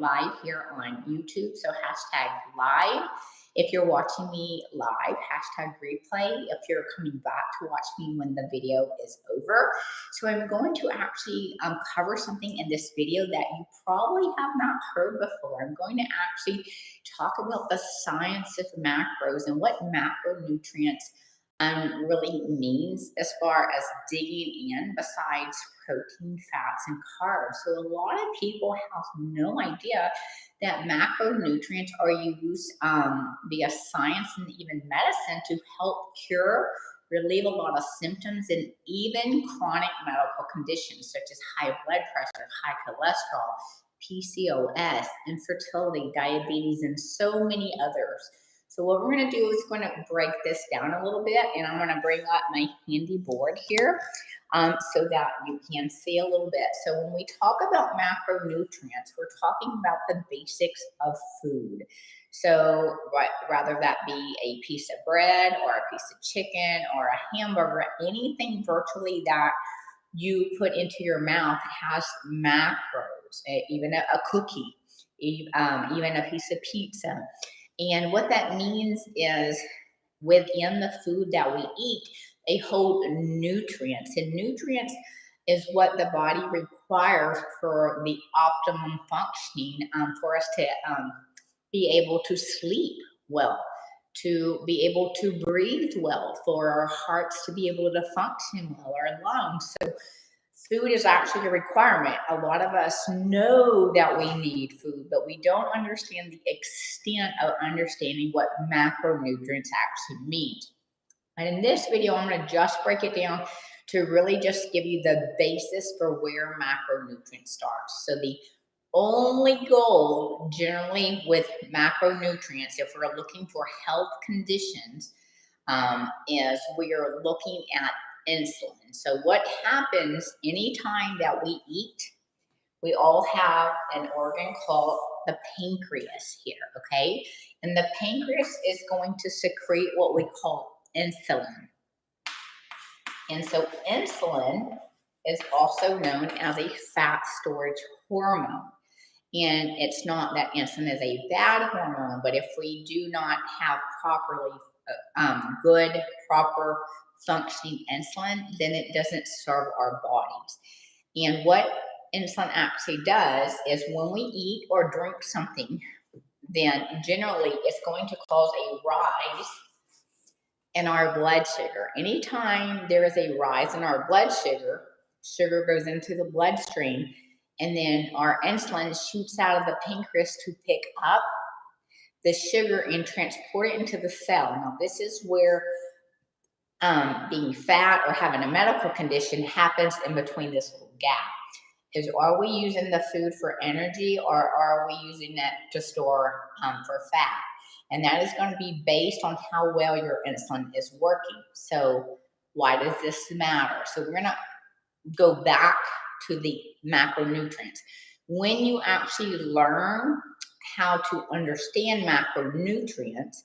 live here on YouTube. So hashtag live. If you're watching me live, hashtag replay. If you're coming back to watch me when the video is over. So I'm going to actually cover something in this video that you probably have not heard before. I'm going to actually talk about the science of macros and what macronutrients really means as far as digging in besides protein, fats, and carbs. So a lot of people have no idea that macronutrients are used via science and even medicine to help cure, relieve a lot of symptoms, and even chronic medical conditions such as high blood pressure, high cholesterol, PCOS, infertility, diabetes, and so many others. So what we're going to do is going to break this down a little bit, and I'm going to bring up my handy board here so that you can see a little bit. So when we talk about macronutrients, we're talking about the basics of food. So rather that be a piece of bread or a piece of chicken or a hamburger, anything virtually that you put into your mouth has macros, even a cookie, even a piece of pizza. And what that means is within the food that we eat, they hold nutrients. And nutrients is what the body requires for the optimum functioning for us to be able to sleep well, to be able to breathe well, for our hearts to be able to function well, our lungs. So food is actually a requirement. A lot of us know that we need food, but we don't understand the extent of understanding what macronutrients actually mean. And in this video, I'm going to just break it down to really just give you the basis for where macronutrients start. So the only goal generally with macronutrients, if we're looking for health conditions, is we are looking at insulin. So what happens anytime that we eat, we all have an organ called the pancreas here, okay? And the pancreas is going to secrete what we call insulin. And so insulin is also known as a fat storage hormone. And it's not that insulin is a bad hormone, but if we do not have good, proper functioning insulin, then it doesn't serve our bodies. And what insulin actually does is when we eat or drink something, then generally it's going to cause a rise in our blood sugar. Anytime there is a rise in our blood sugar, sugar goes into the bloodstream, and then our insulin shoots out of the pancreas to pick up the sugar and transport it into the cell. Now, this is where being fat or having a medical condition happens in between this little gap. Is are we using the food for energy, or are we using it to store for fat? And that is going to be based on how well your insulin is working. So why does this matter? So we're going to go back to the macronutrients. When you actually learn how to understand macronutrients,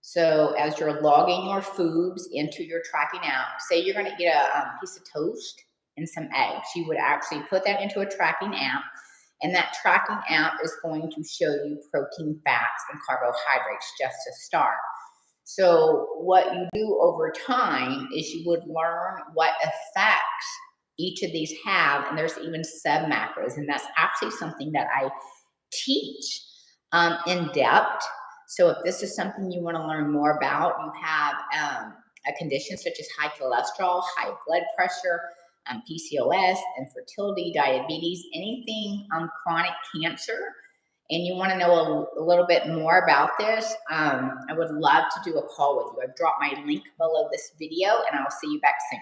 so as you're logging your foods into your tracking app, say you're going to get a piece of toast and some eggs, you would actually put that into a tracking app, and that tracking app is going to show you protein, fats, and carbohydrates just to start. So what you do over time is you would learn what effects each of these have, and there's even sub macros, and that's actually something that I teach in depth. So if this is something you want to learn more about, you have a condition such as high cholesterol, high blood pressure, PCOS, infertility, diabetes, anything chronic cancer, and you want to know a little bit more about this, I would love to do a call with you. I've dropped my link below this video, and I'll see you back soon.